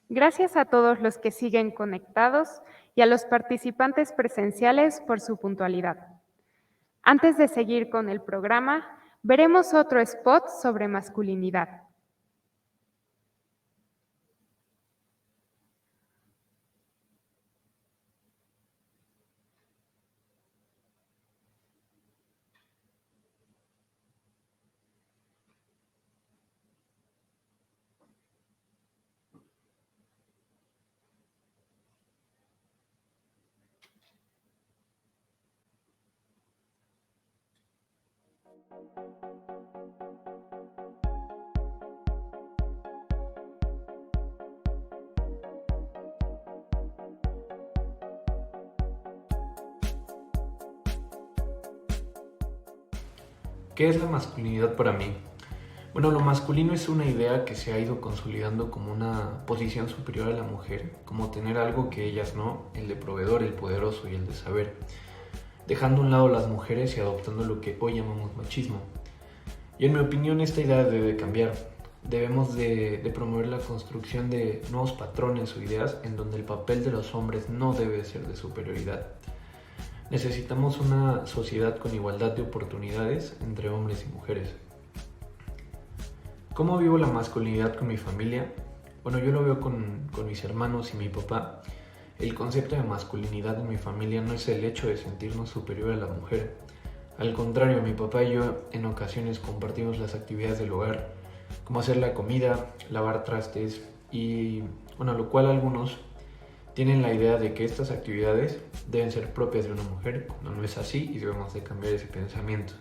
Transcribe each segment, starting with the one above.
Gracias a todos los que siguen conectados y a los participantes presenciales por su puntualidad. Antes de seguir con el programa, veremos otro spot sobre masculinidad. ¿Qué es la masculinidad para mí? Bueno, lo masculino es una idea que se ha ido consolidando como una posición superior a la mujer, como tener algo que ellas no, el de proveedor, el poderoso y el de saber, dejando a un lado las mujeres y adoptando lo que hoy llamamos machismo. Y en mi opinión esta idea debe cambiar. Debemos de promover la construcción de nuevos patrones o ideas en donde el papel de los hombres no debe ser de superioridad. Necesitamos una sociedad con igualdad de oportunidades entre hombres y mujeres. ¿Cómo vivo la masculinidad con mi familia? Bueno, yo lo veo con mis hermanos y mi papá. El concepto de masculinidad en mi familia no es el hecho de sentirnos superior a la mujer. Al contrario, mi papá y yo en ocasiones compartimos las actividades del hogar, como hacer la comida, lavar trastes y, bueno, lo cual algunos tienen la idea de que estas actividades deben ser propias de una mujer, cuando no es así y debemos de cambiar ese pensamiento.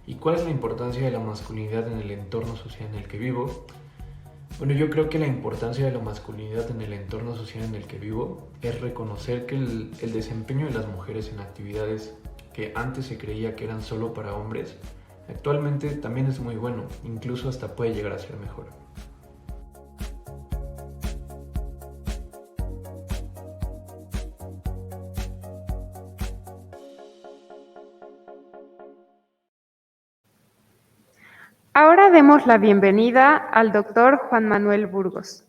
¿Y cuál es la importancia de la masculinidad en el entorno social en el que vivo? Bueno, yo creo que la importancia de la masculinidad en el entorno social en el que vivo es reconocer que el desempeño de las mujeres en actividades que antes se creía que eran solo para hombres, actualmente también es muy bueno, incluso hasta puede llegar a ser mejor. Ahora demos la bienvenida al doctor Juan Manuel Burgos,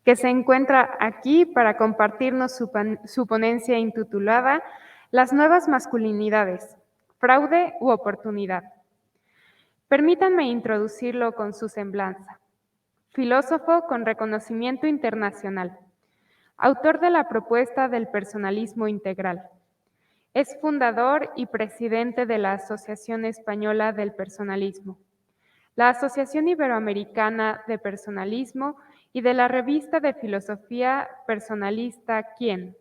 que se encuentra aquí para compartirnos su ponencia intitulada Las nuevas masculinidades, fraude u oportunidad. Permítanme introducirlo con su semblanza. Filósofo con reconocimiento internacional, autor de la propuesta del personalismo integral. Es fundador y presidente de la Asociación Española del Personalismo, la Asociación Iberoamericana de Personalismo y de la revista de filosofía personalista ¿Quién?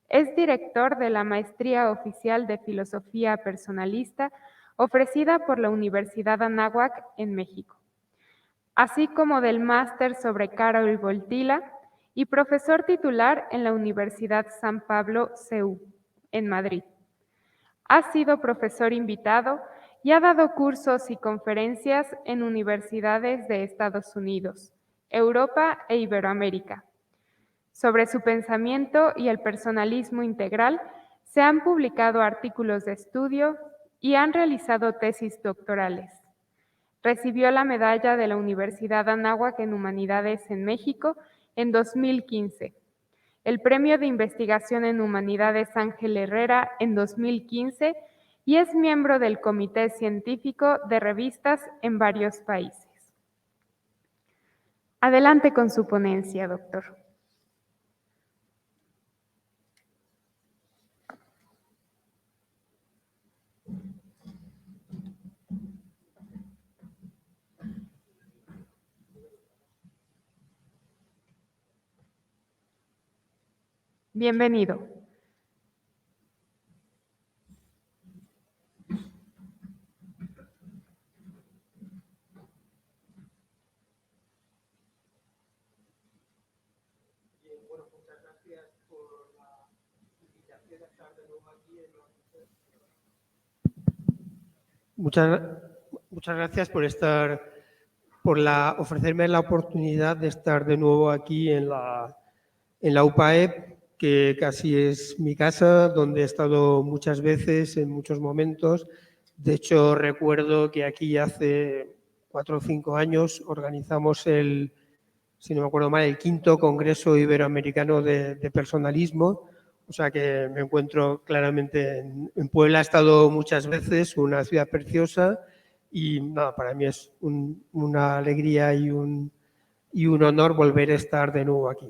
Es director de la Maestría Oficial de Filosofía Personalista ofrecida por la Universidad Anáhuac en México, así como del Máster sobre Carol Voltila y profesor titular en la Universidad San Pablo CEU, en Madrid. Ha sido profesor invitado y ha dado cursos y conferencias en universidades de Estados Unidos, Europa e Iberoamérica. Sobre su pensamiento y el personalismo integral se han publicado artículos de estudio y han realizado tesis doctorales. Recibió la medalla de la Universidad Anáhuac en Humanidades en México en 2015, el Premio de Investigación en Humanidades Ángel Herrera en 2015 y es miembro del Comité Científico de Revistas en varios países. Adelante con su ponencia, doctor. Bienvenido. Muchas gracias por la invitación a estar de nuevo aquí. Muchas gracias por ofrecerme la oportunidad de estar de nuevo aquí en la UPAEP, que casi es mi casa, donde he estado muchas veces, en muchos momentos. De hecho, recuerdo que aquí hace 4 o 5 años organizamos el si no me acuerdo mal, el 5º Congreso Iberoamericano de Personalismo. O sea que me encuentro claramente en Puebla. He estado muchas veces, una ciudad preciosa, y nada, para mí es una alegría y un honor volver a estar de nuevo aquí.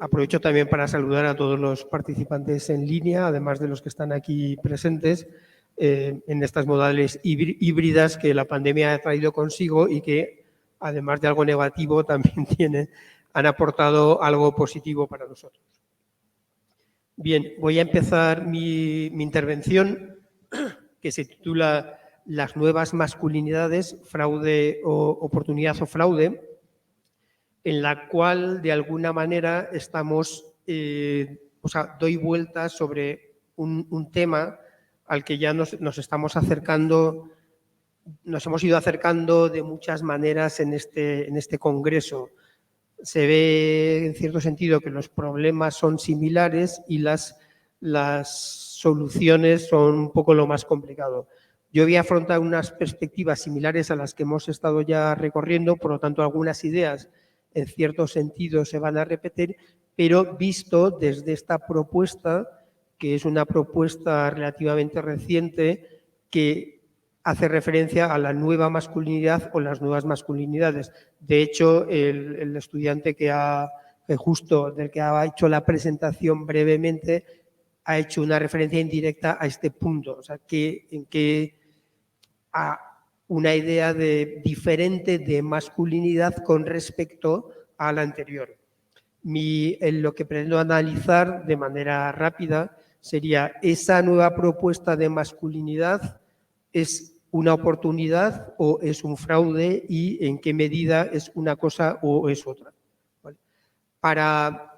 Aprovecho también para saludar a todos los participantes en línea, además de los que están aquí presentes, en estas modalidades híbridas que la pandemia ha traído consigo y que, además de algo negativo, también han aportado algo positivo para nosotros. Bien, voy a empezar mi intervención, que se titula Las nuevas masculinidades, fraude o oportunidad o fraude, en la cual de alguna manera doy vueltas sobre un tema al que ya nos estamos acercando, nos hemos ido acercando de muchas maneras en este congreso. Se ve en cierto sentido que los problemas son similares y las soluciones son un poco lo más complicado. Yo voy a afrontar unas perspectivas similares a las que hemos estado ya recorriendo, por lo tanto algunas ideas en cierto sentido se van a repetir, pero visto desde esta propuesta, que es una propuesta relativamente reciente, que hace referencia a la nueva masculinidad o las nuevas masculinidades. De hecho, el estudiante del que ha hecho la presentación brevemente ha hecho una referencia indirecta a este punto, o sea, a una idea diferente de masculinidad con respecto a la anterior. Lo que pretendo analizar de manera rápida sería: ¿esa nueva propuesta de masculinidad es una oportunidad o es un fraude, y en qué medida es una cosa o es otra? ¿Vale? Para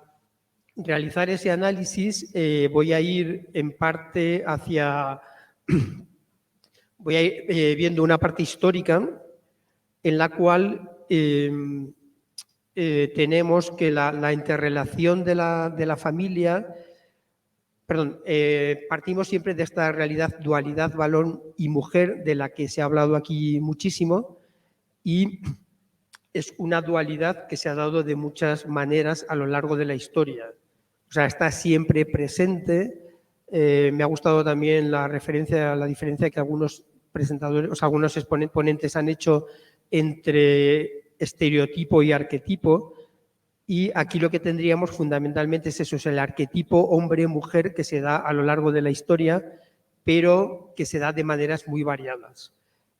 realizar ese análisis voy a ir en parte voy a ir viendo una parte histórica en la cual tenemos que la interrelación de la familia, partimos siempre de esta realidad, dualidad varón y mujer, de la que se ha hablado aquí muchísimo, y es una dualidad que se ha dado de muchas maneras a lo largo de la historia. O sea, está siempre presente. Me ha gustado también la diferencia que algunos presentadores, o sea, algunos ponentes han hecho entre estereotipo y arquetipo, y aquí lo que tendríamos fundamentalmente es eso, es el arquetipo hombre-mujer que se da a lo largo de la historia, pero que se da de maneras muy variadas.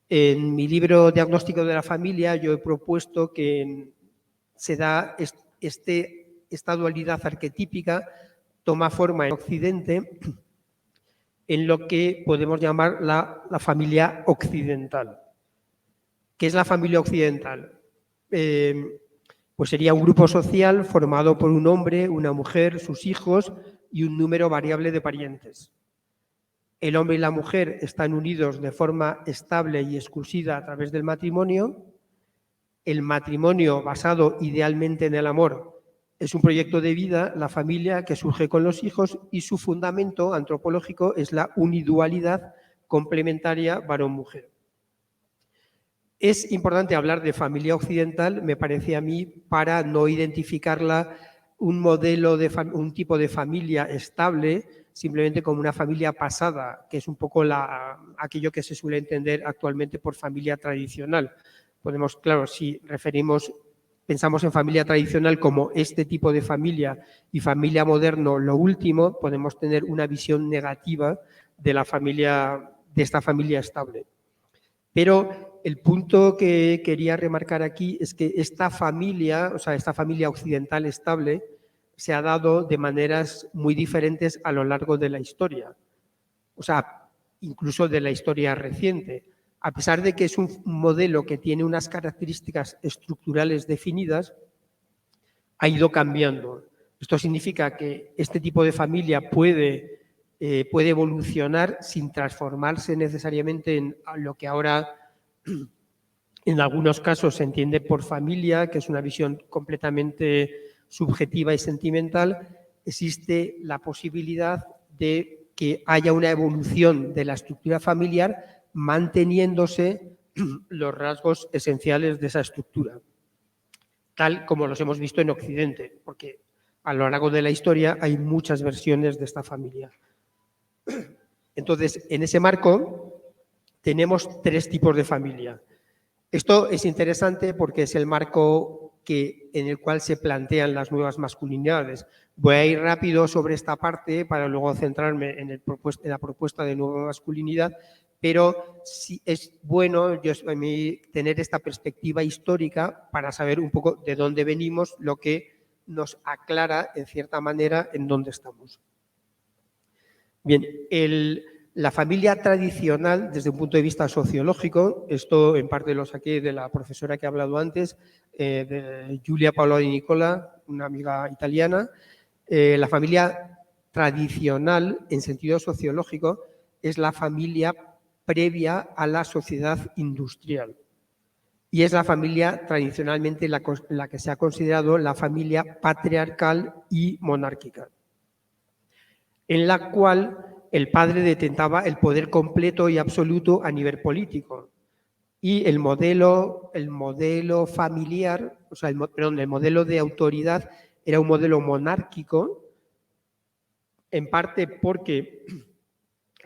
En mi libro Diagnóstico de la familia yo he propuesto que se da esta dualidad arquetípica, toma forma en Occidente en lo que podemos llamar la familia occidental. ¿Qué es la familia occidental? Pues sería un grupo social formado por un hombre, una mujer, sus hijos y un número variable de parientes. El hombre y la mujer están unidos de forma estable y exclusiva a través del matrimonio. El matrimonio, basado idealmente en el amor, es un proyecto de vida, la familia, que surge con los hijos, y su fundamento antropológico es la unidualidad complementaria varón-mujer. Es importante hablar de familia occidental, me parece a mí, para no identificarla un tipo de familia estable simplemente como una familia pasada, que es un poco aquello que se suele entender actualmente por familia tradicional. Podemos, claro, si pensamos en familia tradicional como este tipo de familia y familia moderno lo último, podemos tener una visión negativa de esta familia estable. Pero el punto que quería remarcar aquí es que esta familia occidental estable, se ha dado de maneras muy diferentes a lo largo de la historia, o sea, incluso de la historia reciente. A pesar de que es un modelo que tiene unas características estructurales definidas, ha ido cambiando. Esto significa que este tipo de familia puede evolucionar sin transformarse necesariamente en lo que ahora en algunos casos se entiende por familia, que es una visión completamente subjetiva y sentimental. Existe la posibilidad de que haya una evolución de la estructura familiar manteniéndose los rasgos esenciales de esa estructura. tal como los hemos visto en Occidente, porque a lo largo de la historia hay muchas versiones de esta familia. Entonces, en ese marco tenemos 3 tipos de familia. Esto es interesante porque es el marco en el cual se plantean las nuevas masculinidades. Voy a ir rápido sobre esta parte para luego centrarme en la propuesta de nueva masculinidad, pero sí es bueno a mí tener esta perspectiva histórica para saber un poco de dónde venimos, lo que nos aclara, en cierta manera, en dónde estamos. Bien, la familia tradicional, desde un punto de vista sociológico, esto en parte lo saqué de la profesora que ha hablado antes, de Giulia Paola Di Nicola, una amiga italiana. La familia tradicional, en sentido sociológico, es la familia previa a la sociedad industrial. Y es la familia tradicionalmente la que se ha considerado la familia patriarcal y monárquica, en la cual el padre detentaba el poder completo y absoluto a nivel político. Y el modelo familiar, o sea, el modelo de autoridad era un modelo monárquico, en parte porque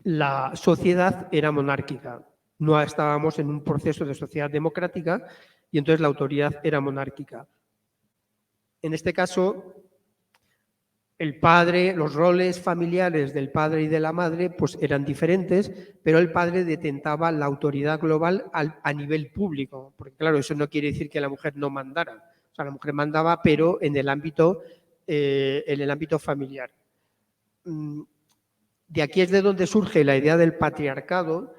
la sociedad era monárquica. No estábamos en un proceso de sociedad democrática y entonces la autoridad era monárquica. En este caso, el padre, los roles familiares del padre y de la madre pues eran diferentes, pero el padre detentaba la autoridad global a nivel público, porque claro, eso no quiere decir que la mujer no mandara. O sea, la mujer mandaba, pero en el ámbito familiar. De aquí es de donde surge la idea del patriarcado,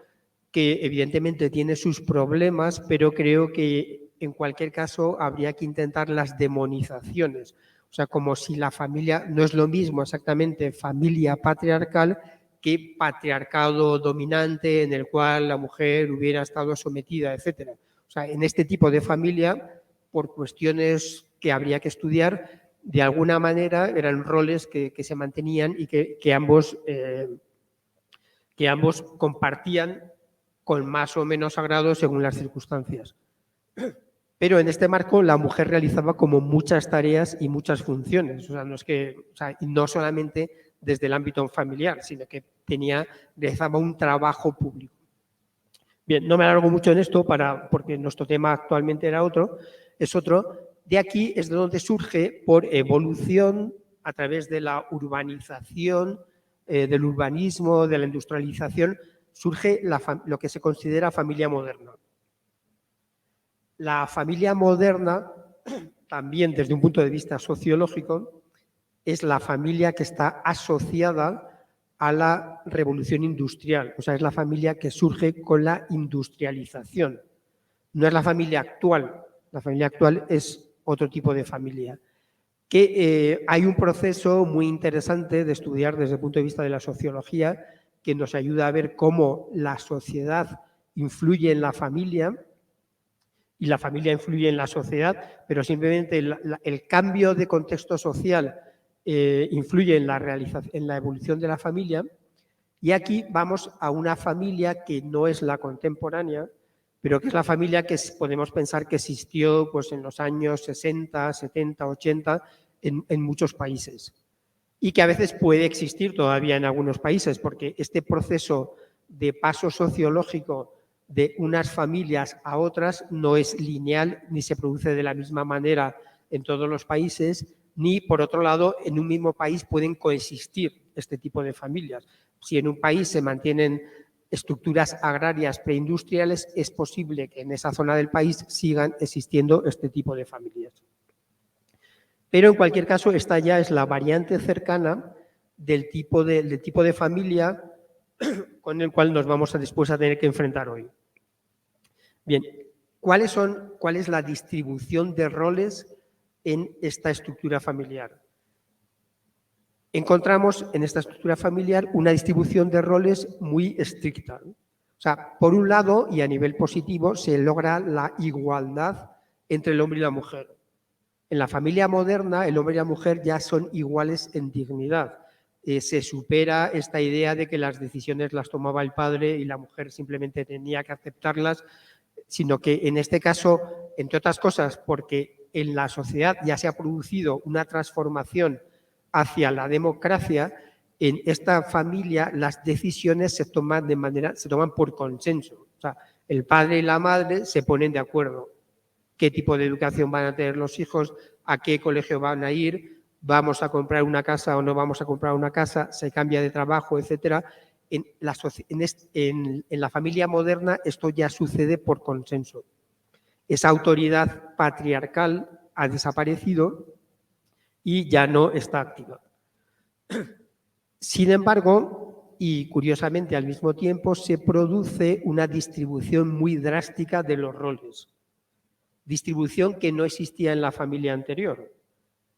que evidentemente tiene sus problemas, pero creo que en cualquier caso habría que intentar las demonizaciones. O sea, como si la familia no es lo mismo exactamente familia patriarcal que patriarcado dominante en el cual la mujer hubiera estado sometida, etc. O sea, en este tipo de familia, por cuestiones que habría que estudiar, de alguna manera eran roles que se mantenían y que ambos compartían con más o menos agrado según las circunstancias. Pero en este marco la mujer realizaba como muchas tareas y muchas funciones, o sea, no solamente desde el ámbito familiar, sino que realizaba un trabajo público. Bien, no me alargo mucho en esto porque nuestro tema actualmente es otro. De aquí es de donde surge, por evolución, a través de la urbanización, del urbanismo, de la industrialización, surge lo que se considera familia moderna. La familia moderna, también desde un punto de vista sociológico, es la familia que está asociada a la revolución industrial, o sea, es la familia que surge con la industrialización. No es la familia actual es otro tipo de familia. Hay un proceso muy interesante de estudiar desde el punto de vista de la sociología que nos ayuda a ver cómo la sociedad influye en la familia y la familia influye en la sociedad, pero simplemente el cambio de contexto social influye en la evolución de la familia. Y aquí vamos a una familia que no es la contemporánea, pero que es la familia que podemos pensar que existió pues, en los años 60, 70, 80 en muchos países. Y que a veces puede existir todavía en algunos países, porque este proceso de paso sociológico de unas familias a otras no es lineal ni se produce de la misma manera en todos los países, ni por otro lado en un mismo país pueden coexistir este tipo de familias. Si en un país se mantienen estructuras agrarias preindustriales, es posible que en esa zona del país sigan existiendo este tipo de familias. Pero en cualquier caso, esta ya es la variante cercana del tipo de familia con el cual nos vamos después a tener que enfrentar hoy. Bien, ¿cuál es la distribución de roles en esta estructura familiar? Encontramos en esta estructura familiar una distribución de roles muy estricta. O sea, por un lado, y a nivel positivo, se logra la igualdad entre el hombre y la mujer. En la familia moderna, el hombre y la mujer ya son iguales en dignidad. Se supera esta idea de que las decisiones las tomaba el padre y la mujer simplemente tenía que aceptarlas, sino que en este caso, entre otras cosas, porque en la sociedad ya se ha producido una transformación hacia la democracia, en esta familia las decisiones se toman por consenso. O sea, el padre y la madre se ponen de acuerdo. ¿Qué tipo de educación van a tener los hijos? ¿A qué colegio van a ir? ¿Vamos a comprar una casa o no vamos a comprar una casa? ¿Se cambia de trabajo, etcétera? En la familia moderna esto ya sucede por consenso. Esa autoridad patriarcal ha desaparecido y ya no está activa. Sin embargo, y curiosamente al mismo tiempo, se produce una distribución muy drástica de los roles. Distribución que no existía en la familia anterior.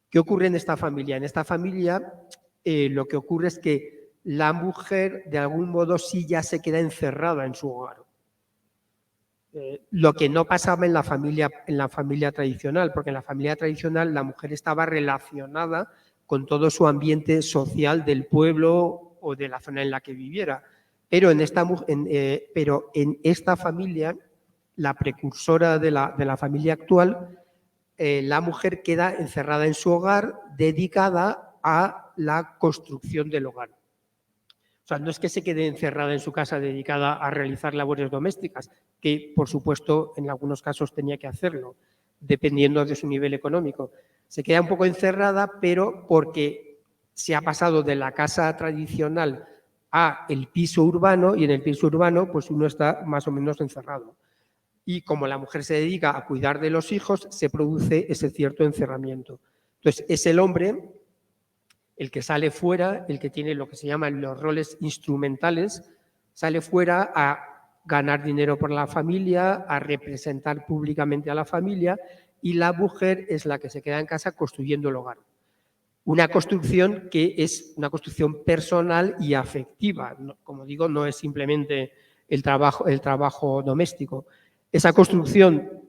¿Qué ocurre en esta familia? En esta familia lo que ocurre es que la mujer de algún modo sí ya se queda encerrada en su hogar. Lo que no pasaba en la familia tradicional, porque en la familia tradicional la mujer estaba relacionada con todo su ambiente social del pueblo o de la zona en la que viviera. Pero en esta familia, la precursora de la familia actual, la mujer queda encerrada en su hogar, dedicada a la construcción del hogar. O sea, no es que se quede encerrada en su casa dedicada a realizar labores domésticas, que por supuesto en algunos casos tenía que hacerlo, dependiendo de su nivel económico. Se queda un poco encerrada, pero porque se ha pasado de la casa tradicional a el piso urbano, y en el piso urbano pues uno está más o menos encerrado. Y como la mujer se dedica a cuidar de los hijos, se produce ese cierto encerramiento. Entonces, es el hombre el que sale fuera, el que tiene lo que se llaman los roles instrumentales, sale fuera a ganar dinero por la familia, a representar públicamente a la familia, y la mujer es la que se queda en casa construyendo el hogar. Una construcción que es una construcción personal y afectiva. Como digo, no es simplemente el trabajo doméstico. Esa construcción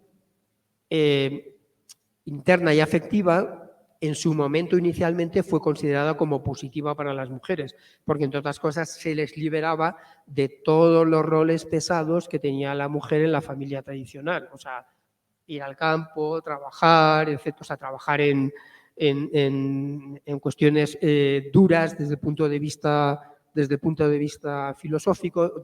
interna y afectiva, en su momento inicialmente fue considerada como positiva para las mujeres, porque entre otras cosas se les liberaba de todos los roles pesados que tenía la mujer en la familia tradicional. O sea, ir al campo, trabajar, etc. O sea, trabajar en cuestiones duras desde el punto de vista filosófico,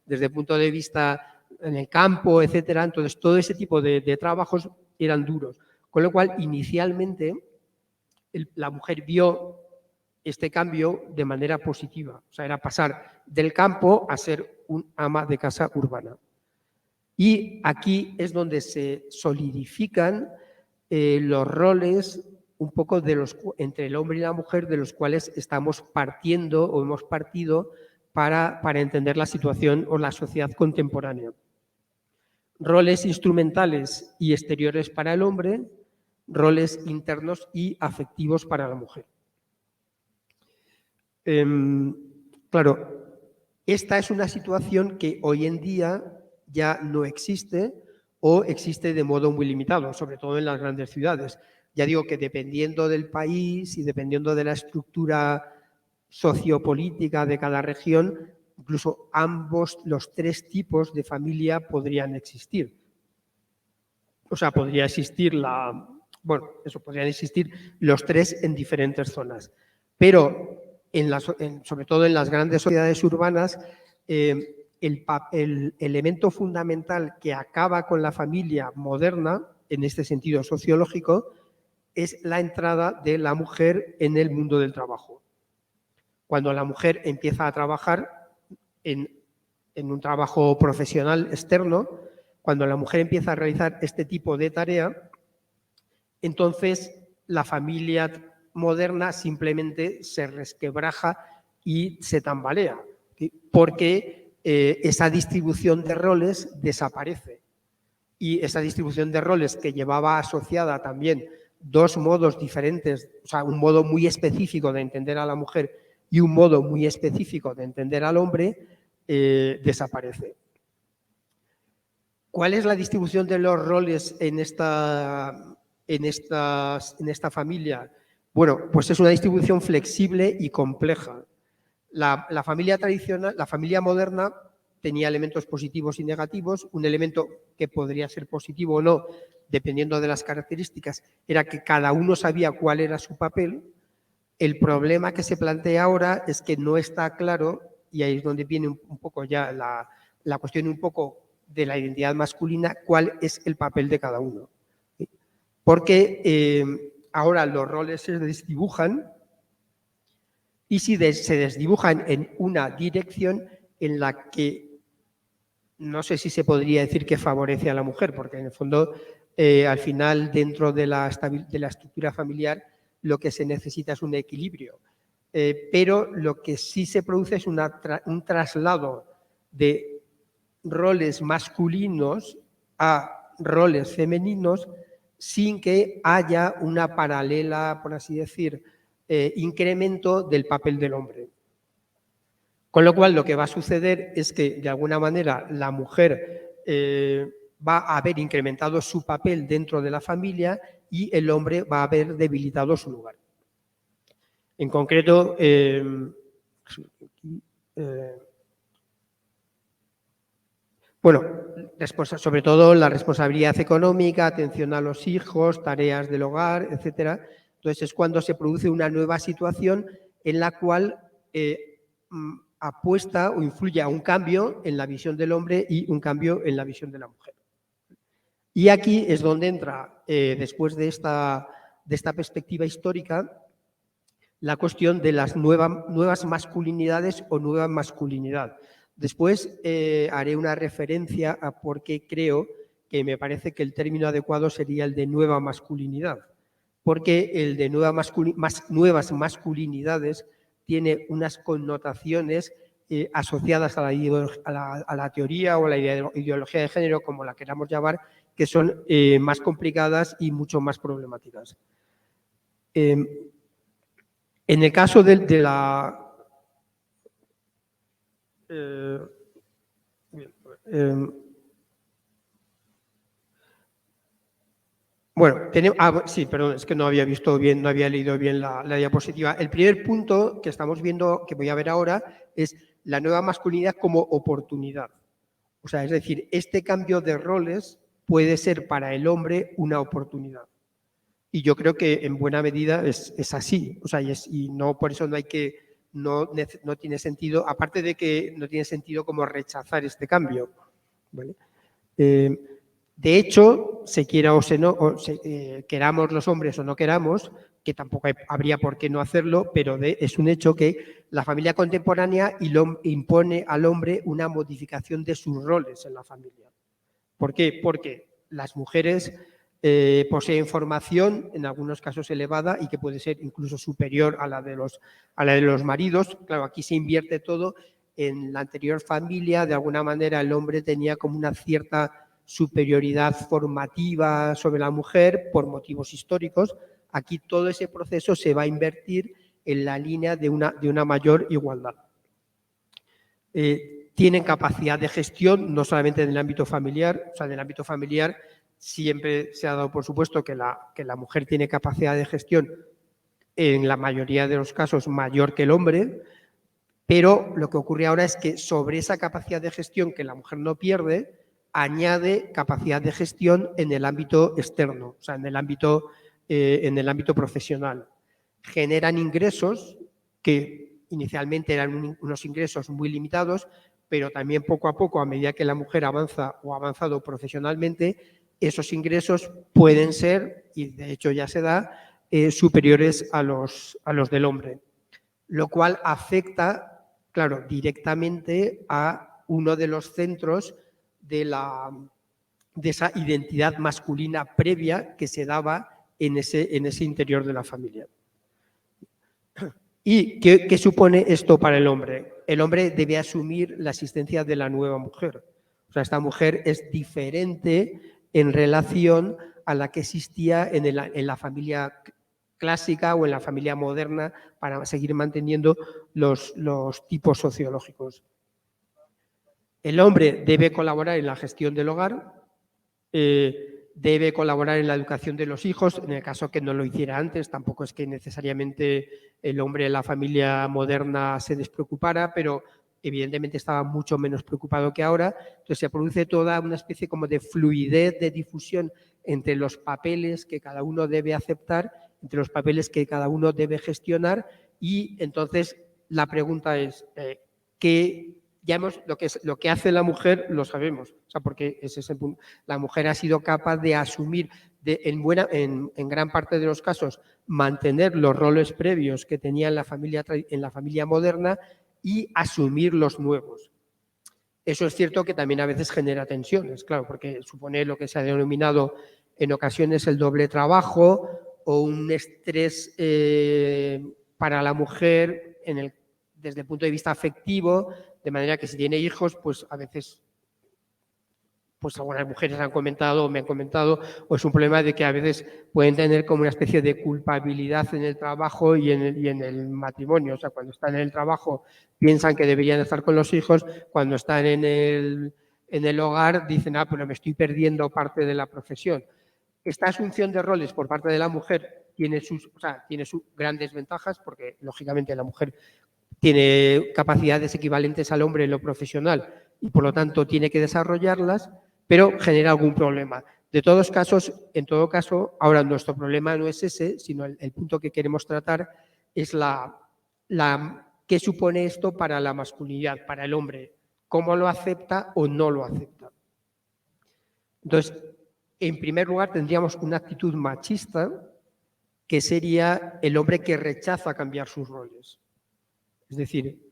desde el punto de vista en el campo, etcétera. Entonces, todo ese tipo de trabajos eran duros. Con lo cual, inicialmente, la mujer vio este cambio de manera positiva. O sea, era pasar del campo a ser un ama de casa urbana. Y aquí es donde se solidifican los roles un poco entre el hombre y la mujer, de los cuales estamos partiendo o hemos partido para entender la situación o la sociedad contemporánea. Roles instrumentales y exteriores para el hombre, roles internos y afectivos para la mujer. Claro, esta es una situación que hoy en día ya no existe o existe de modo muy limitado, sobre todo en las grandes ciudades. Ya digo que dependiendo del país y dependiendo de la estructura sociopolítica de cada región, incluso los tres tipos de familia podrían existir. O sea, podrían existir los tres en diferentes zonas. Pero, sobre todo en las grandes sociedades urbanas, el elemento fundamental que acaba con la familia moderna, en este sentido sociológico, es la entrada de la mujer en el mundo del trabajo. Cuando la mujer empieza a trabajar en un trabajo profesional externo, cuando la mujer empieza a realizar este tipo de tarea, entonces la familia moderna simplemente se resquebraja y se tambalea, ¿sí? Porque esa distribución de roles desaparece. Y esa distribución de roles, que llevaba asociada también dos modos diferentes, o sea, un modo muy específico de entender a la mujer y un modo muy específico de entender al hombre, desaparece. ¿Cuál es la distribución de los roles en esta familia? Bueno, pues es una distribución flexible y compleja. La familia tradicional, la familia moderna, tenía elementos positivos y negativos. Un elemento que podría ser positivo o no dependiendo de las características, era que cada uno sabía cuál era su papel. El problema que se plantea ahora es que no está claro, y ahí es donde viene un poco ya la cuestión un poco de la identidad masculina, cuál es el papel de cada uno. ¿Sí? Porque ahora los roles se desdibujan, y si se desdibujan en una dirección en la que no sé si se podría decir que favorece a la mujer, porque en el fondo, al final, dentro de la estructura familiar, lo que se necesita es un equilibrio. Pero lo que sí se produce es un traslado de roles masculinos a roles femeninos sin que haya una paralela, por así decir, incremento del papel del hombre. Con lo cual, lo que va a suceder es que, de alguna manera, la mujer va a haber incrementado su papel dentro de la familia y el hombre va a haber debilitado su lugar. En concreto, bueno, sobre todo la responsabilidad económica, atención a los hijos, tareas del hogar, etcétera. Entonces, es cuando se produce una nueva situación en la cual apuesta o influye a un cambio en la visión del hombre y un cambio en la visión de la mujer. Y aquí es donde entra, después de esta perspectiva histórica, la cuestión de las nuevas masculinidades o nueva masculinidad. Después haré una referencia a por qué creo que me parece que el término adecuado sería el de nueva masculinidad, porque el de nuevas masculinidades tiene unas connotaciones asociadas a la teoría o a la ideología de género, como la queramos llamar, que son más complicadas y mucho más problemáticas. En el caso de la... bueno, sí, perdón, es que no había visto bien, no había leído bien la diapositiva. El primer punto que estamos viendo, que voy a ver ahora, es la nueva masculinidad como oportunidad. O sea, es decir, este cambio de roles puede ser para el hombre una oportunidad. Y yo creo que en buena medida es así. O sea, y no, por eso no hay que, no tiene sentido, aparte de que no tiene sentido como rechazar este cambio. ¿Vale? De hecho, se quiera o no, queramos los hombres o no queramos, que tampoco habría por qué no hacerlo, pero es un hecho que la familia contemporánea impone al hombre una modificación de sus roles en la familia. ¿Por qué? Porque las mujeres poseen formación, en algunos casos elevada, y que puede ser incluso superior a la de los maridos. Claro, aquí se invierte todo. En la anterior familia, de alguna manera, el hombre tenía como una cierta superioridad formativa sobre la mujer por motivos históricos. Aquí todo ese proceso se va a invertir en la línea de una mayor igualdad. Tienen capacidad de gestión, no solamente en el ámbito familiar, o sea, en el ámbito familiar siempre se ha dado por supuesto que la mujer tiene capacidad de gestión en la mayoría de los casos mayor que el hombre, pero lo que ocurre ahora es que sobre esa capacidad de gestión que la mujer no pierde, añade capacidad de gestión en el ámbito externo, o sea, en el ámbito profesional. Generan ingresos que inicialmente eran unos ingresos muy limitados, pero también poco a poco, a medida que la mujer avanza o ha avanzado profesionalmente, esos ingresos pueden ser, y de hecho ya se da, superiores a los del hombre, lo cual afecta, claro, directamente a uno de los centros de esa identidad masculina previa que se daba en ese interior de la familia. ¿Y qué supone esto para el hombre? El hombre debe asumir la existencia de la nueva mujer. O sea, esta mujer es diferente en relación a la que existía en la familia clásica o en la familia moderna para seguir manteniendo los tipos sociológicos. El hombre debe colaborar en la gestión del hogar, debe colaborar en la educación de los hijos, en el caso que no lo hiciera antes. Tampoco es que necesariamente el hombre de la familia moderna se despreocupara, pero evidentemente estaba mucho menos preocupado que ahora. Entonces se produce toda una especie como de fluidez, de difusión entre los papeles que cada uno debe aceptar, entre los papeles que cada uno debe gestionar, y entonces la pregunta es, lo que hace la mujer lo sabemos, o sea, porque ese es el punto. La mujer ha sido capaz de asumir, en gran parte de los casos, mantener los roles previos que tenía en la familia moderna y asumir los nuevos. Eso es cierto que también a veces genera tensiones, claro, porque supone lo que se ha denominado en ocasiones el doble trabajo o un estrés para la mujer desde el punto de vista afectivo, de manera que si tiene hijos, pues a veces, pues algunas mujeres han comentado o me han comentado, o es un problema de que a veces pueden tener como una especie de culpabilidad en el trabajo y en el matrimonio. O sea, cuando están en el trabajo piensan que deberían estar con los hijos, cuando están en el hogar dicen, pero me estoy perdiendo parte de la profesión. Esta asunción de roles por parte de la mujer tiene sus grandes ventajas, porque lógicamente la mujer tiene capacidades equivalentes al hombre en lo profesional y por lo tanto tiene que desarrollarlas, pero genera algún problema. En todo caso, ahora nuestro problema no es ese, sino el punto que queremos tratar es qué supone esto para la masculinidad, para el hombre, cómo lo acepta o no lo acepta. Entonces, en primer lugar, tendríamos una actitud machista, que sería el hombre que rechaza cambiar sus roles. Es decir,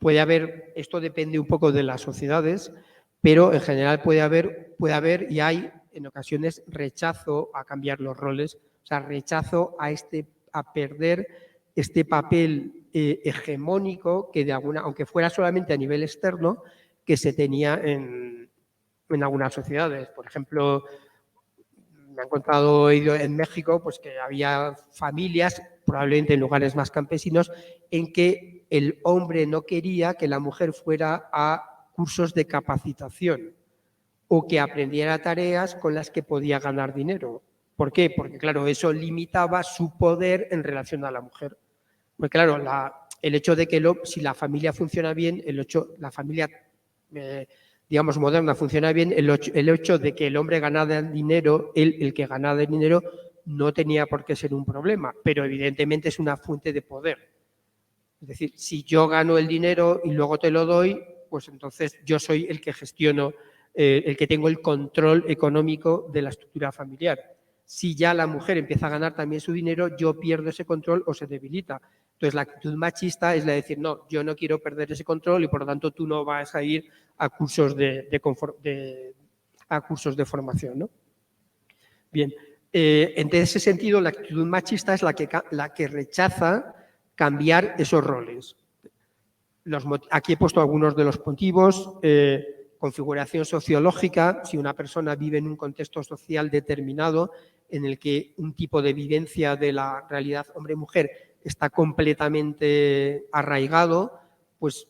esto depende un poco de las sociedades, pero en general puede haber y hay en ocasiones rechazo a cambiar los roles, o sea, rechazo a perder este papel hegemónico que aunque fuera solamente a nivel externo, que se tenía en algunas sociedades. Por ejemplo, me han contado en México pues que había familias, probablemente en lugares más campesinos, en que el hombre no quería que la mujer fuera a cursos de capacitación o que aprendiera tareas con las que podía ganar dinero. ¿Por qué? Porque, claro, eso limitaba su poder en relación a la mujer. Porque, claro, el hecho de que si la familia funciona bien, la familia digamos, moderna funciona bien, el hecho de que el hombre ganara dinero, el que ganaba dinero, no tenía por qué ser un problema, pero evidentemente es una fuente de poder. Es decir, si yo gano el dinero y luego te lo doy, pues entonces yo soy el que gestiono, el que tengo el control económico de la estructura familiar. Si ya la mujer empieza a ganar también su dinero, yo pierdo ese control o se debilita. Entonces, la actitud machista es la de decir, no, yo no quiero perder ese control y por lo tanto tú no vas a ir a cursos de formación, ¿no? Bien, en ese sentido, la actitud machista es la que rechaza cambiar esos roles. Aquí he puesto algunos de los motivos. Configuración sociológica, si una persona vive en un contexto social determinado en el que un tipo de vivencia de la realidad hombre-mujer está completamente arraigado, pues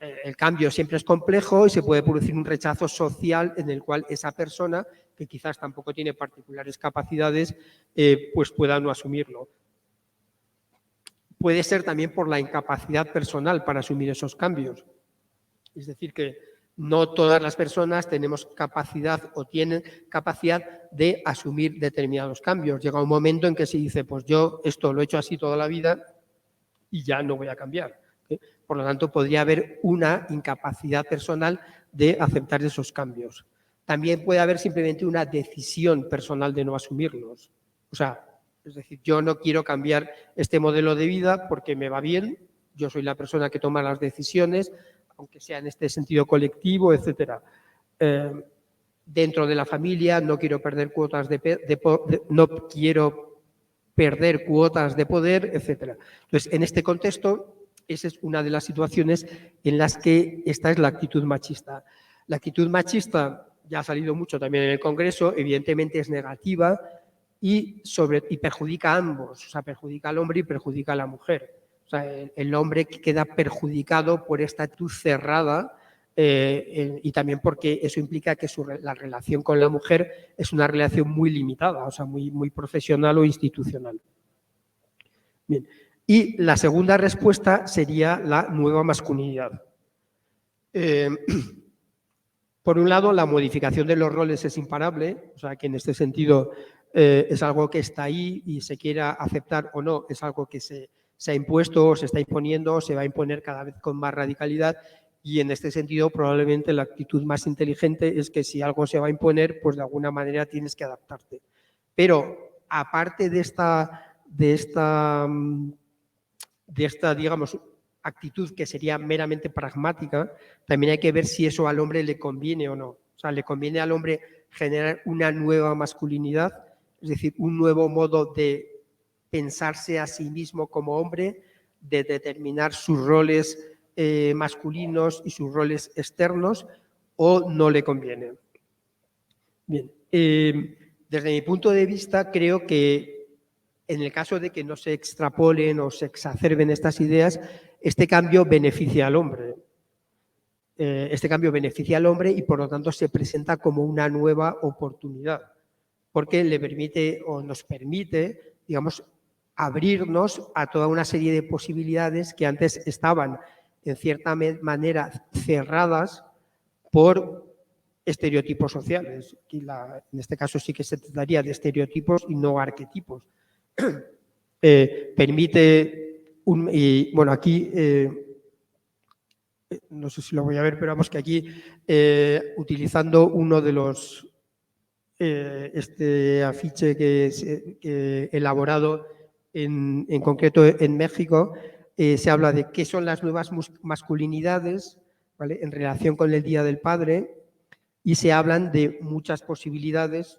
el cambio siempre es complejo y se puede producir un rechazo social en el cual esa persona, que quizás tampoco tiene particulares capacidades, pues pueda no asumirlo. Puede ser también por la incapacidad personal para asumir esos cambios. Es decir, que no todas las personas tenemos capacidad o tienen capacidad de asumir determinados cambios. Llega un momento en que se dice, pues yo esto lo he hecho así toda la vida y ya no voy a cambiar. Por lo tanto, podría haber una incapacidad personal de aceptar esos cambios. También puede haber simplemente una decisión personal de no asumirlos. O sea, es decir, yo no quiero cambiar este modelo de vida porque me va bien, yo soy la persona que toma las decisiones, aunque sea en este sentido colectivo, etcétera. Dentro de la familia no quiero perder cuotas no quiero perder cuotas de poder, etcétera. Entonces, en este contexto, esa es una de las situaciones en las que esta es la actitud machista. La actitud machista ya ha salido mucho también en el Congreso, evidentemente es negativa y perjudica a ambos, o sea, perjudica al hombre y perjudica a la mujer. O sea, el hombre queda perjudicado por esta actitud cerrada y también porque eso implica que la relación con la mujer es una relación muy limitada, o sea, muy, muy profesional o institucional. Bien. Y la segunda respuesta sería la nueva masculinidad. por un lado, la modificación de los roles es imparable, o sea que en este sentido es algo que está ahí y se quiera aceptar o no, es algo que se ha impuesto, se está imponiendo, se va a imponer cada vez con más radicalidad, y en este sentido probablemente la actitud más inteligente es que si algo se va a imponer, pues de alguna manera tienes que adaptarte. Pero aparte de esta digamos, actitud que sería meramente pragmática, también hay que ver si eso al hombre le conviene o no. O sea, le conviene al hombre generar una nueva masculinidad, es decir, un nuevo modo de pensarse a sí mismo como hombre, de determinar sus roles masculinos y sus roles externos, o no le conviene. Bien, desde mi punto de vista creo que en el caso de que no se extrapolen o se exacerben estas ideas, este cambio beneficia al hombre. Este cambio beneficia al hombre y por lo tanto se presenta como una nueva oportunidad, porque le permite o nos permite, digamos, abrirnos a toda una serie de posibilidades que antes estaban en cierta manera cerradas por estereotipos sociales. Y en este caso sí que se trataría de estereotipos y no arquetipos. Permite, y bueno, aquí, no sé si lo voy a ver, pero vamos que aquí, utilizando uno de los, este afiche que he elaborado en concreto en México, se habla de qué son las nuevas masculinidades, ¿vale?, en relación con el Día del Padre, y se hablan de muchas posibilidades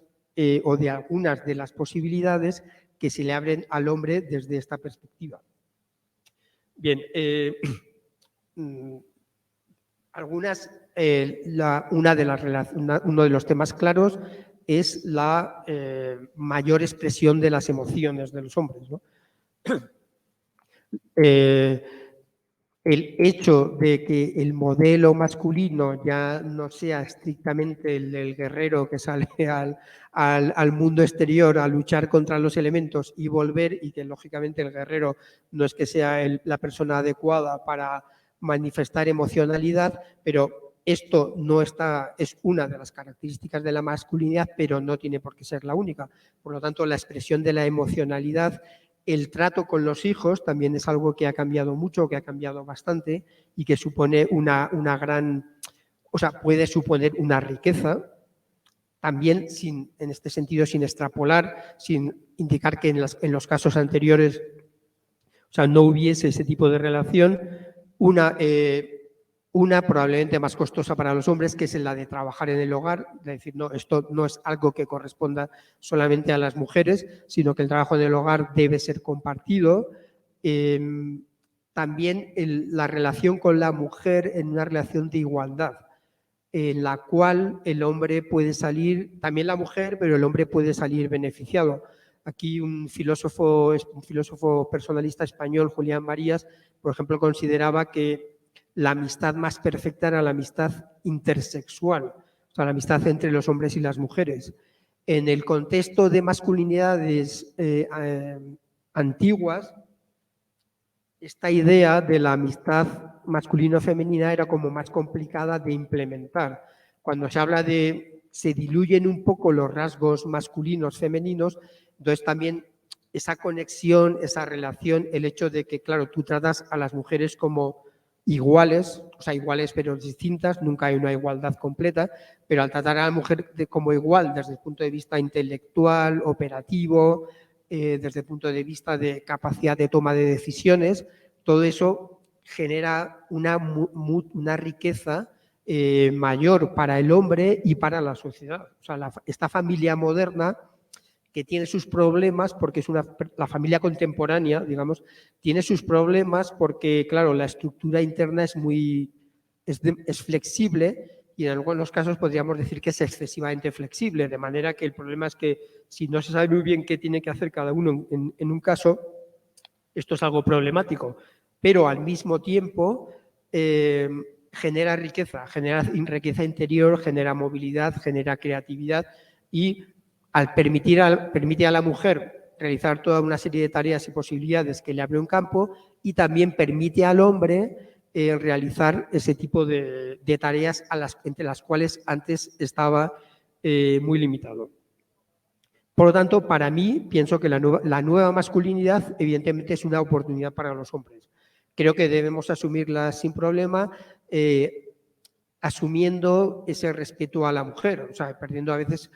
o de algunas de las posibilidades que se le abren al hombre desde esta perspectiva. Bien, uno de los temas claros es la mayor expresión de las emociones de los hombres, ¿no? El hecho de que el modelo masculino ya no sea estrictamente el del guerrero que sale al mundo exterior a luchar contra los elementos y volver, y que lógicamente el guerrero no es que sea la persona adecuada para manifestar emocionalidad, pero esto no está, es una de las características de la masculinidad, pero no tiene por qué ser la única. Por lo tanto, la expresión de la emocionalidad, el trato con los hijos también es algo que ha cambiado mucho, que ha cambiado bastante y que supone una gran, o sea, puede suponer una riqueza, también en este sentido sin extrapolar, sin indicar que en los casos anteriores, o sea, no hubiese ese tipo de relación. Una probablemente más costosa para los hombres, que es la de trabajar en el hogar, de decir, no, esto no es algo que corresponda solamente a las mujeres, sino que el trabajo en el hogar debe ser compartido. También la relación con la mujer en una relación de igualdad, en la cual el hombre puede salir, también la mujer, pero el hombre puede salir beneficiado. Aquí un filósofo personalista español, Julián Marías, por ejemplo, consideraba que la amistad más perfecta era la amistad intersexual, o sea, la amistad entre los hombres y las mujeres. En el contexto de masculinidades antiguas, esta idea de la amistad masculino-femenina era como más complicada de implementar. Cuando se habla se diluyen un poco los rasgos masculinos-femeninos, entonces también esa conexión, esa relación, el hecho de que, claro, tú tratas a las mujeres como iguales, o sea, iguales pero distintas, nunca hay una igualdad completa, pero al tratar a la mujer como igual desde el punto de vista intelectual, operativo, desde el punto de vista de capacidad de toma de decisiones, todo eso genera una riqueza mayor para el hombre y para la sociedad. O sea, esta familia moderna, que tiene sus problemas porque es la familia contemporánea, digamos, tiene sus problemas porque, claro, la estructura interna es flexible y en algunos casos podríamos decir que es excesivamente flexible, de manera que el problema es que si no se sabe muy bien qué tiene que hacer cada uno en un caso, esto es algo problemático, pero al mismo tiempo genera riqueza interior, genera movilidad, genera creatividad y permite a la mujer realizar toda una serie de tareas y posibilidades que le abre un campo y también permite al hombre realizar ese tipo de tareas entre las cuales antes estaba muy limitado. Por lo tanto, para mí, pienso que la nueva masculinidad evidentemente es una oportunidad para los hombres. Creo que debemos asumirla sin problema, asumiendo ese respeto a la mujer, o sea, perdiendo a veces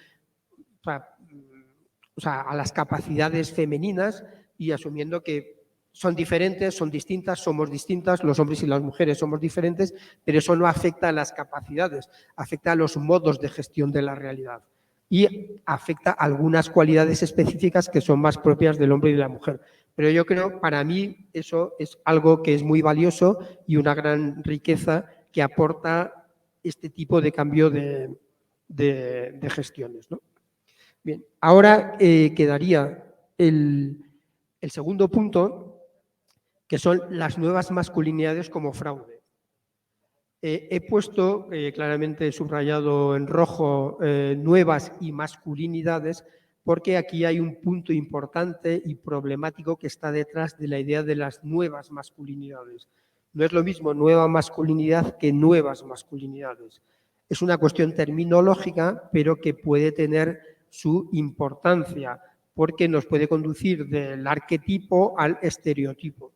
a las capacidades femeninas y asumiendo que son diferentes, son distintas, somos distintas, los hombres y las mujeres somos diferentes, pero eso no afecta a las capacidades, afecta a los modos de gestión de la realidad y afecta a algunas cualidades específicas que son más propias del hombre y de la mujer. Pero yo creo, para mí, eso es algo que es muy valioso y una gran riqueza que aporta este tipo de cambio de gestiones, ¿no? Bien, ahora quedaría el segundo punto, que son las nuevas masculinidades como fraude. He puesto claramente subrayado en rojo nuevas y masculinidades, porque aquí hay un punto importante y problemático que está detrás de la idea de las nuevas masculinidades. No es lo mismo nueva masculinidad que nuevas masculinidades. Es una cuestión terminológica, pero que puede tener su importancia, porque nos puede conducir del arquetipo al estereotipo.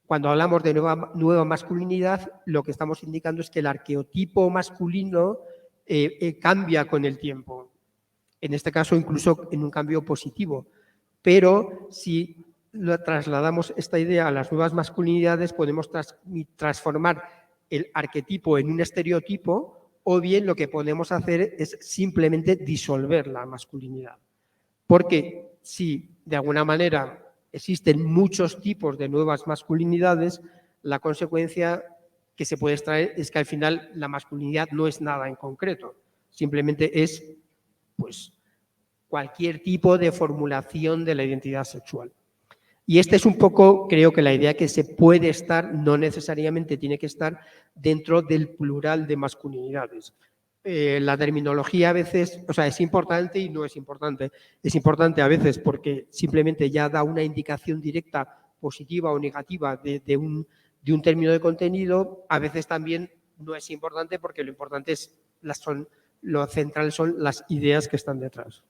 Cuando hablamos de nueva masculinidad, lo que estamos indicando es que el arqueotipo masculino cambia con el tiempo. En este caso, incluso en un cambio positivo. Pero si lo trasladamos esta idea a las nuevas masculinidades, podemos transformar el arquetipo en un estereotipo, o bien lo que podemos hacer es simplemente disolver la masculinidad. Porque si de alguna manera existen muchos tipos de nuevas masculinidades, la consecuencia que se puede extraer es que al final la masculinidad no es nada en concreto, simplemente es pues, cualquier tipo de formulación de la identidad sexual. Y esta es un poco, creo que la idea que se puede estar, no necesariamente tiene que estar dentro del plural de masculinidades. La terminología a veces, o sea, es importante y no es importante. Es importante a veces porque simplemente ya da una indicación directa, positiva o negativa de un término de contenido. A veces también no es importante porque lo importante es, lo central son las ideas que están detrás.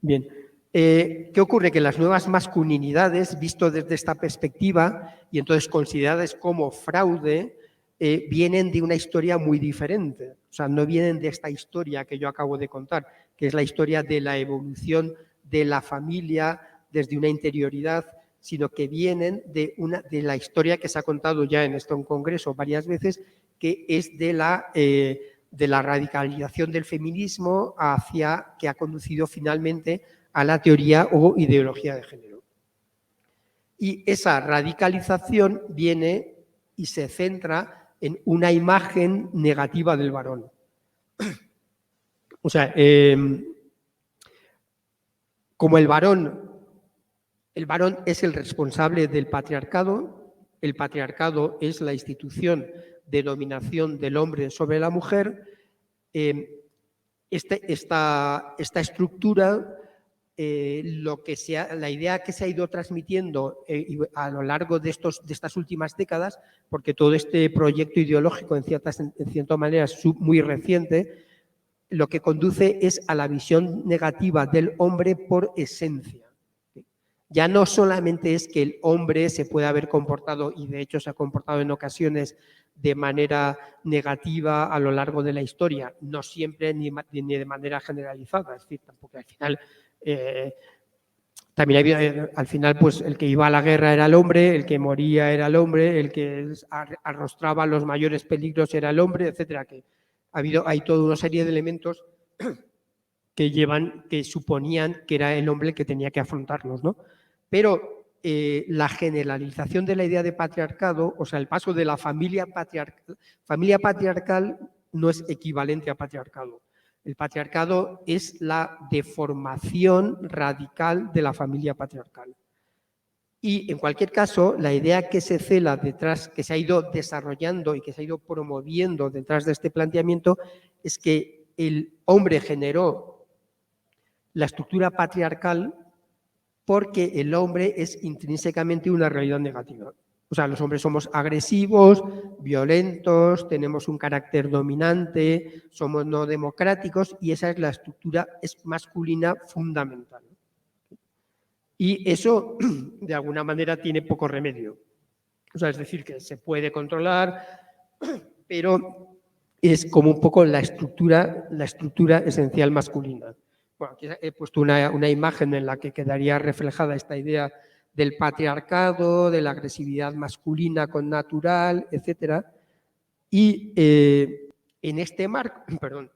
Bien, ¿qué ocurre? Que las nuevas masculinidades, visto desde esta perspectiva y entonces consideradas como fraude, vienen de una historia muy diferente. O sea, no vienen de esta historia que yo acabo de contar, que es la historia de la evolución de la familia desde una interioridad, sino que vienen de la historia que se ha contado ya en este congreso varias veces, que es de la radicalización del feminismo que ha conducido finalmente a la teoría o ideología de género. Y esa radicalización viene y se centra en una imagen negativa del varón. O sea, como el varón es el responsable del patriarcado, el patriarcado es la institución de dominación del hombre sobre la mujer, esta estructura, la idea que se ha ido transmitiendo a lo largo de estas últimas décadas, porque todo este proyecto ideológico en cierta manera es muy reciente, lo que conduce es a la visión negativa del hombre por esencia. Ya no solamente es que el hombre se pueda haber comportado, y de hecho se ha comportado en ocasiones de manera negativa a lo largo de la historia, no siempre ni de manera generalizada, es decir, tampoco al final... también había, al final, pues el que iba a la guerra era el hombre, el que moría era el hombre, el que arrostraba los mayores peligros era el hombre, etcétera. Que hay toda una serie de elementos que suponían que era el hombre el que tenía que afrontarlos, ¿no? Pero la generalización de la idea de patriarcado, o sea, el paso de la familia patriarcal no es equivalente a patriarcado. El patriarcado es la deformación radical de la familia patriarcal. Y en cualquier caso, la idea que se cela detrás, que se ha ido desarrollando y que se ha ido promoviendo detrás de este planteamiento, es que el hombre generó la estructura patriarcal porque el hombre es intrínsecamente una realidad negativa. O sea, los hombres somos agresivos, violentos, tenemos un carácter dominante, somos no democráticos y esa es la estructura masculina fundamental. Y eso, de alguna manera, tiene poco remedio. O sea, es decir, que se puede controlar, pero es como un poco la estructura esencial masculina. Bueno, aquí he puesto una imagen en la que quedaría reflejada esta idea del patriarcado, de la agresividad masculina con natural, etc. Y en este marco, perdón.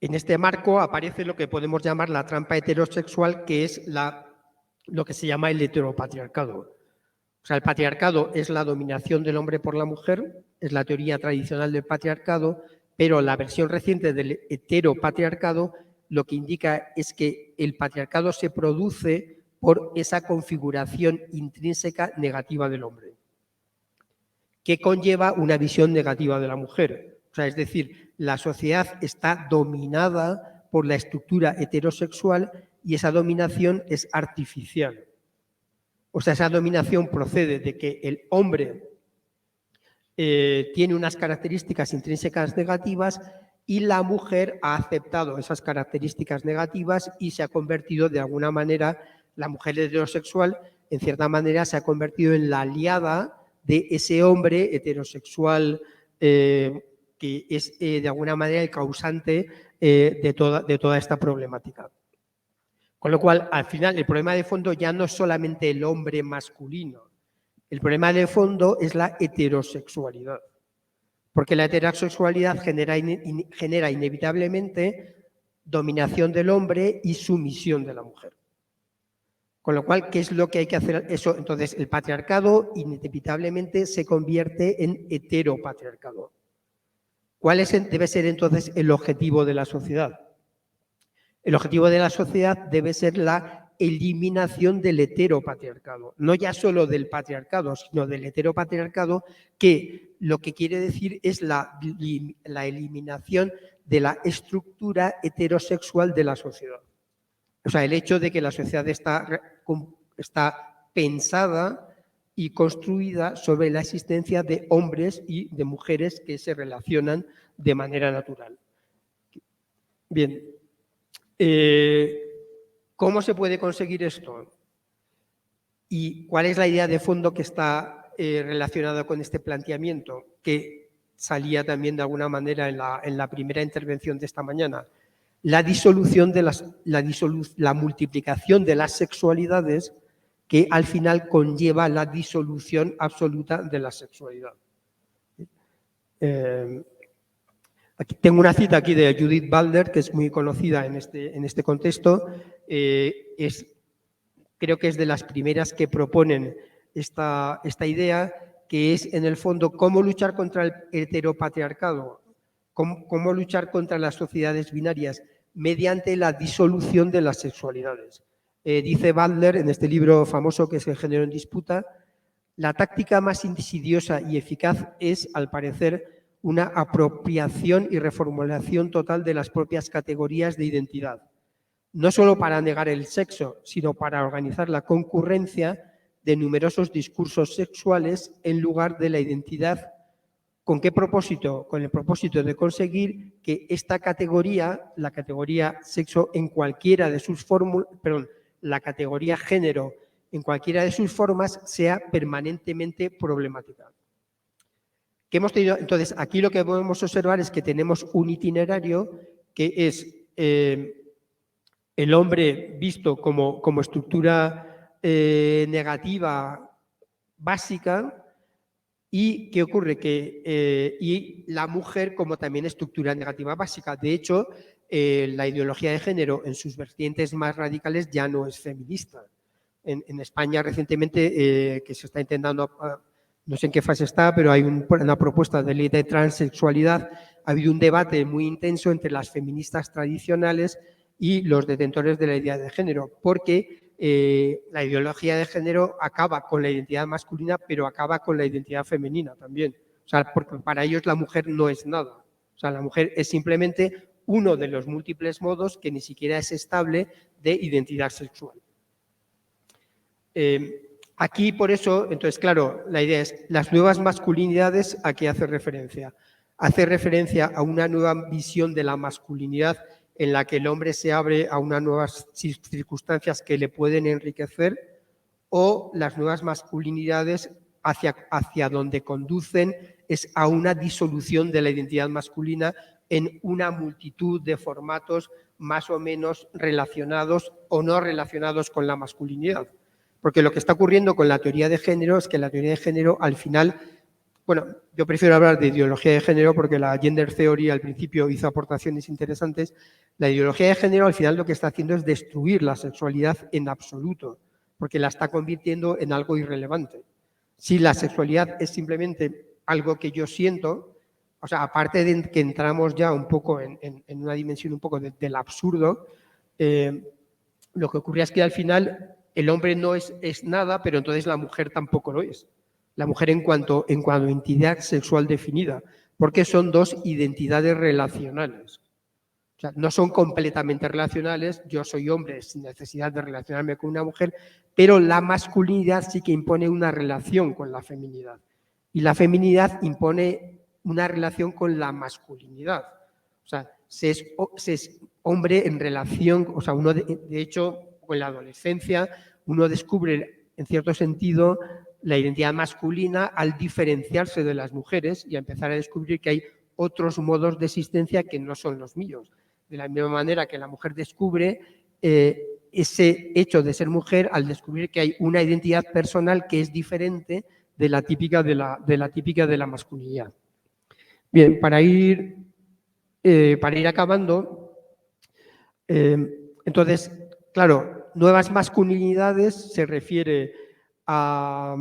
En este marco aparece lo que podemos llamar la trampa heterosexual, que es lo que se llama el heteropatriarcado. O sea, el patriarcado es la dominación del hombre por la mujer, es la teoría tradicional del patriarcado, pero la versión reciente del heteropatriarcado lo que indica es que el patriarcado se produce por esa configuración intrínseca negativa del hombre, que conlleva una visión negativa de la mujer. O sea, es decir, la sociedad está dominada por la estructura heterosexual y esa dominación es artificial. O sea, esa dominación procede de que el hombre tiene unas características intrínsecas negativas y la mujer ha aceptado esas características negativas y se ha convertido de alguna manera, la mujer heterosexual, en cierta manera, se ha convertido en la aliada de ese hombre heterosexual que es de alguna manera el causante de toda esta problemática. Con lo cual, al final, el problema de fondo ya no es solamente el hombre masculino, el problema de fondo es la heterosexualidad, porque la heterosexualidad genera inevitablemente dominación del hombre y sumisión de la mujer. Con lo cual, ¿qué es lo que hay que hacer? Eso, entonces, el patriarcado inevitablemente se convierte en heteropatriarcado. ¿Cuál debe ser entonces el objetivo de la sociedad? El objetivo de la sociedad debe ser la eliminación del heteropatriarcado, no ya solo del patriarcado, sino del heteropatriarcado, que lo que quiere decir es la eliminación de la estructura heterosexual de la sociedad. O sea, el hecho de que la sociedad está pensada y construida sobre la existencia de hombres y de mujeres que se relacionan de manera natural. Bien, ¿cómo se puede conseguir esto? ¿Y cuál es la idea de fondo que está relacionada con este planteamiento, que salía también de alguna manera en la primera intervención de esta mañana? La disolución de la multiplicación de las sexualidades, que al final conlleva la disolución absoluta de la sexualidad. Aquí tengo una cita aquí de Judith Butler, que es muy conocida en este contexto. Creo que es de las primeras que proponen esta idea, que es en el fondo cómo luchar contra el heteropatriarcado, cómo luchar contra las sociedades binarias mediante la disolución de las sexualidades. Dice Butler en este libro famoso que es El género en disputa, la táctica más insidiosa y eficaz es, al parecer, una apropiación y reformulación total de las propias categorías de identidad, no solo para negar el sexo, sino para organizar la concurrencia de numerosos discursos sexuales en lugar de la identidad. ¿Con qué propósito? Con el propósito de conseguir que esta categoría, la categoría sexo en cualquiera de sus fórmulas, la categoría género en cualquiera de sus formas sea permanentemente problemática. ¿Qué hemos tenido? Entonces, aquí lo que podemos observar es que tenemos un itinerario que es el hombre visto como estructura negativa básica. ¿Y qué ocurre? Y la mujer como también estructura negativa básica. De hecho, la ideología de género en sus vertientes más radicales ya no es feminista. En España recientemente, que se está intentando, no sé en qué fase está, pero hay una propuesta de ley de transexualidad. Ha habido un debate muy intenso entre las feministas tradicionales y los detentores de la idea de género, porque la ideología de género acaba con la identidad masculina, pero acaba con la identidad femenina también. O sea, porque para ellos la mujer no es nada. O sea, la mujer es simplemente uno de los múltiples modos que ni siquiera es estable de identidad sexual. Aquí, por eso, entonces, claro, la idea es las nuevas masculinidades, ¿a qué hace referencia? Hace referencia a una nueva visión de la masculinidad en la que el hombre se abre a unas nuevas circunstancias que le pueden enriquecer, o las nuevas masculinidades hacia donde conducen es a una disolución de la identidad masculina en una multitud de formatos más o menos relacionados o no relacionados con la masculinidad. Porque lo que está ocurriendo con la teoría de género es que la teoría de género al final, bueno, yo prefiero hablar de ideología de género porque la gender theory al principio hizo aportaciones interesantes. La ideología de género al final lo que está haciendo es destruir la sexualidad en absoluto, porque la está convirtiendo en algo irrelevante. Si la sexualidad es simplemente algo que yo siento, o sea, aparte de que entramos ya un poco en una dimensión un poco del absurdo, lo que ocurre es que al final el hombre no es nada, pero entonces la mujer tampoco lo es. La mujer en cuanto a identidad sexual definida, porque son dos identidades relacionales. O sea, no son completamente relacionales, yo soy hombre sin necesidad de relacionarme con una mujer, pero la masculinidad sí que impone una relación con la feminidad. Y la feminidad impone una relación con la masculinidad. O sea, se es hombre en relación, o sea, uno de hecho, en la adolescencia, uno descubre, en cierto sentido, la identidad masculina al diferenciarse de las mujeres y a empezar a descubrir que hay otros modos de existencia que no son los míos. De la misma manera que la mujer descubre ese hecho de ser mujer al descubrir que hay una identidad personal que es diferente de la típica de la masculinidad. Bien, para ir acabando, entonces, claro, nuevas masculinidades se refiere a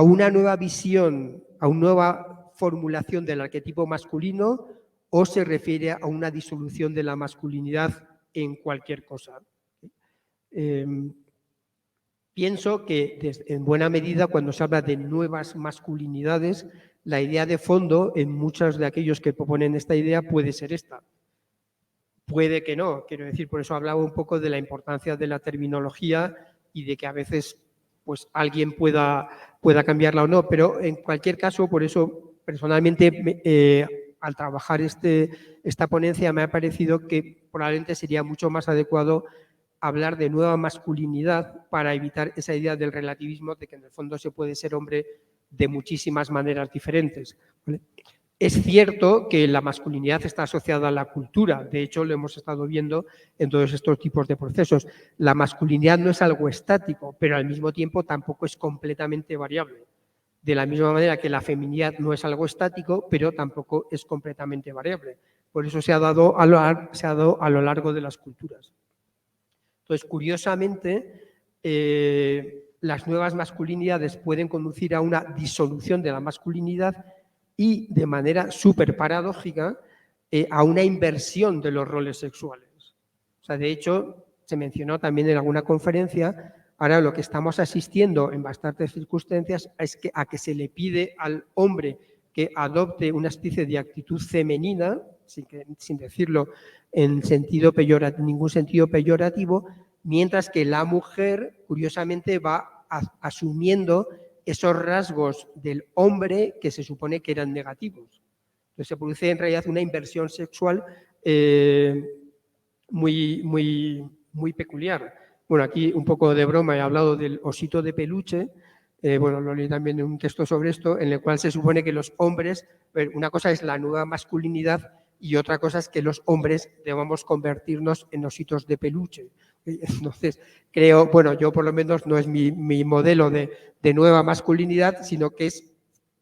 una nueva visión, a una nueva formulación del arquetipo masculino, o se refiere a una disolución de la masculinidad en cualquier cosa. Pienso que en buena medida cuando se habla de nuevas masculinidades, la idea de fondo en muchos de aquellos que proponen esta idea puede ser esta. Puede que no, quiero decir, por eso hablaba un poco de la importancia de la terminología y de que a veces pues, alguien pueda cambiarla o no, pero en cualquier caso, por eso personalmente al trabajar esta ponencia me ha parecido que probablemente sería mucho más adecuado hablar de nueva masculinidad para evitar esa idea del relativismo de que en el fondo se puede ser hombre de muchísimas maneras diferentes. ¿Vale? Es cierto que la masculinidad está asociada a la cultura, de hecho lo hemos estado viendo en todos estos tipos de procesos. La masculinidad no es algo estático, pero al mismo tiempo tampoco es completamente variable. De la misma manera que la feminidad no es algo estático, pero tampoco es completamente variable. Por eso se ha dado a lo largo de las culturas. Entonces, curiosamente, las nuevas masculinidades pueden conducir a una disolución de la masculinidad y, de manera súper paradójica, a una inversión de los roles sexuales. O sea, de hecho, se mencionó también en alguna conferencia, ahora lo que estamos asistiendo en bastantes circunstancias es a que se le pide al hombre que adopte una especie de actitud femenina, sin decirlo en ningún sentido peyorativo, mientras que la mujer, curiosamente, va asumiendo esos rasgos del hombre que se supone que eran negativos. Entonces se produce en realidad una inversión sexual muy peculiar. Bueno, aquí un poco de broma he hablado del osito de peluche. Bueno, lo leí también en un texto sobre esto, en el cual se supone que los hombres, una cosa es la nueva masculinidad y otra cosa es que los hombres debamos convertirnos en ositos de peluche. Entonces, creo, bueno, yo por lo menos no es mi modelo de nueva masculinidad, sino que es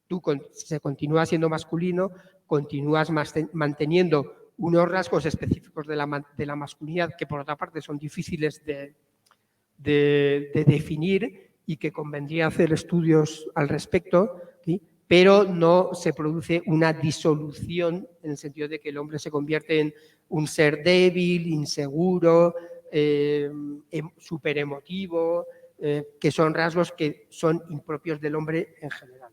tú se continúa siendo masculino, continúas manteniendo unos rasgos específicos de la masculinidad que por otra parte son difíciles de definir y que convendría hacer estudios al respecto, ¿sí? Pero no se produce una disolución en el sentido de que el hombre se convierte en un ser débil, inseguro, súper emotivo, que son rasgos que son impropios del hombre en general.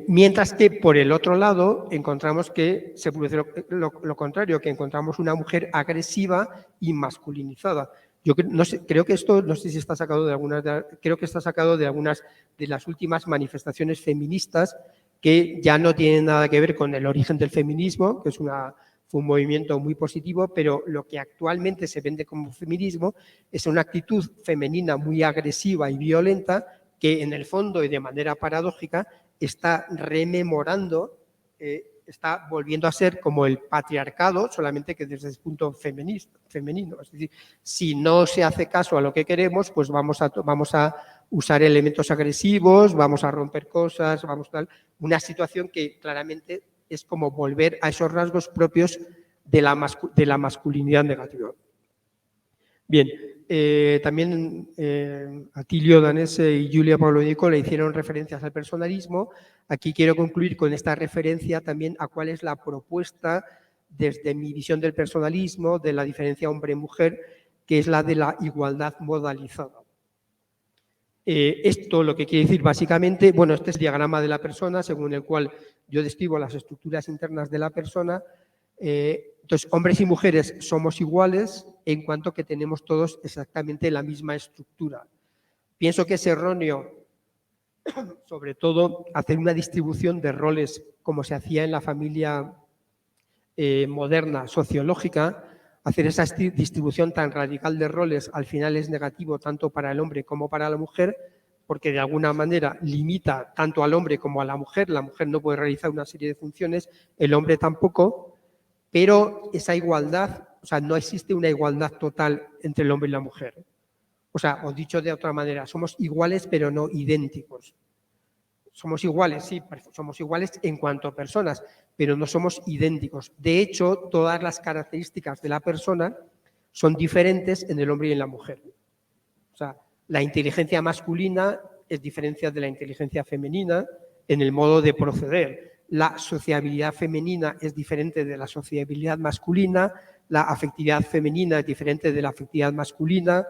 Mientras que, por el otro lado, encontramos que se produce lo contrario, que encontramos una mujer agresiva y masculinizada. Yo creo que esto, no sé si está sacado de algunas, creo que está sacado de algunas de las últimas manifestaciones feministas que ya no tienen nada que ver con el origen del feminismo, que fue un movimiento muy positivo, pero lo que actualmente se vende como feminismo es una actitud femenina muy agresiva y violenta que en el fondo y de manera paradójica está rememorando, está volviendo a ser como el patriarcado, solamente que desde el punto femenino. Es decir, si no se hace caso a lo que queremos, pues vamos a usar elementos agresivos, vamos a romper cosas, una situación que claramente es como volver a esos rasgos propios de la masculinidad negativa. Bien, también Attilio Danese y Giulia Paolonico le hicieron referencias al personalismo. Aquí quiero concluir con esta referencia también a cuál es la propuesta desde mi visión del personalismo, de la diferencia hombre-mujer, que es la de la igualdad modalizada. Esto lo que quiere decir básicamente, bueno, este es el diagrama de la persona según el cual yo describo las estructuras internas de la persona. Entonces, hombres y mujeres somos iguales en cuanto que tenemos todos exactamente la misma estructura. Pienso que es erróneo, sobre todo, hacer una distribución de roles como se hacía en la familia moderna sociológica. Hacer esa distribución tan radical de roles al final es negativo tanto para el hombre como para la mujer, porque de alguna manera limita tanto al hombre como a la mujer. La mujer no puede realizar una serie de funciones, el hombre tampoco. Pero esa igualdad, o sea, no existe una igualdad total entre el hombre y la mujer. O sea, o dicho de otra manera, somos iguales pero no idénticos. Somos iguales, sí, somos iguales en cuanto a personas, pero no somos idénticos. De hecho, todas las características de la persona son diferentes en el hombre y en la mujer. O sea, la inteligencia masculina es diferente de la inteligencia femenina en el modo de proceder. La sociabilidad femenina es diferente de la sociabilidad masculina, la afectividad femenina es diferente de la afectividad masculina.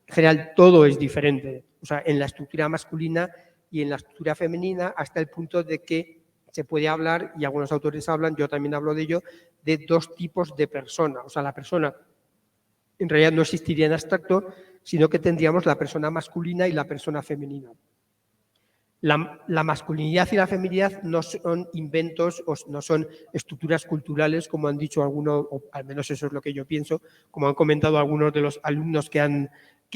En general, todo es diferente. O sea, en la estructura masculina y en la estructura femenina, hasta el punto de que se puede hablar, y algunos autores hablan, yo también hablo de ello, de dos tipos de persona. O sea, la persona en realidad no existiría en abstracto, sino que tendríamos la persona masculina y la persona femenina. La masculinidad y la feminidad no son inventos o no son estructuras culturales, como han dicho algunos, o al menos eso es lo que yo pienso, como han comentado algunos de los alumnos que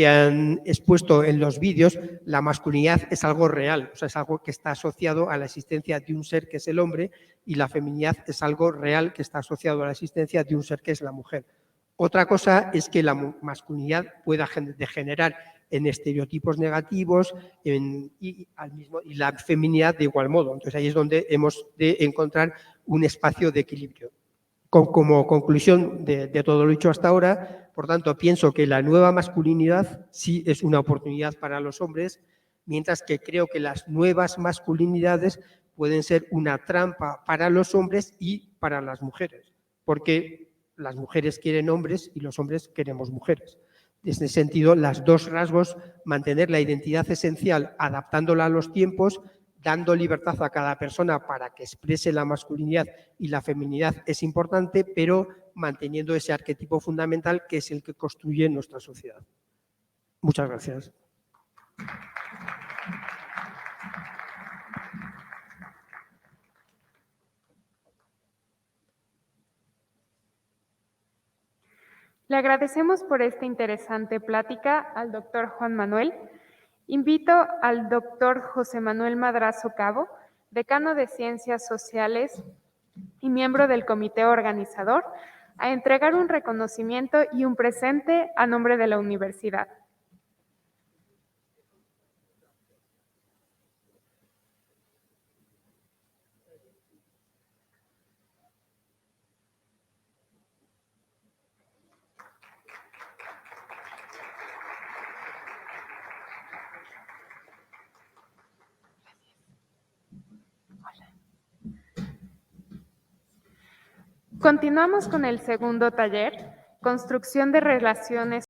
han expuesto en los vídeos. La masculinidad es algo real, o sea, es algo que está asociado a la existencia de un ser que es el hombre, y la feminidad es algo real que está asociado a la existencia de un ser que es la mujer. Otra cosa es que la masculinidad pueda degenerar en estereotipos negativos y la feminidad de igual modo. Entonces ahí es donde hemos de encontrar un espacio de equilibrio. Como conclusión de todo lo dicho hasta ahora, por tanto, pienso que la nueva masculinidad sí es una oportunidad para los hombres, mientras que creo que las nuevas masculinidades pueden ser una trampa para los hombres y para las mujeres, porque las mujeres quieren hombres y los hombres queremos mujeres. En ese sentido, los dos rasgos, mantener la identidad esencial adaptándola a los tiempos, dando libertad a cada persona para que exprese la masculinidad y la feminidad es importante, pero manteniendo ese arquetipo fundamental que es el que construye nuestra sociedad. Muchas gracias. Le agradecemos por esta interesante plática al doctor Juan Manuel. Invito al doctor José Manuel Madrazo Cabo, decano de Ciencias Sociales y miembro del comité organizador, a entregar un reconocimiento y un presente a nombre de la universidad. Continuamos con el segundo taller, construcción de relaciones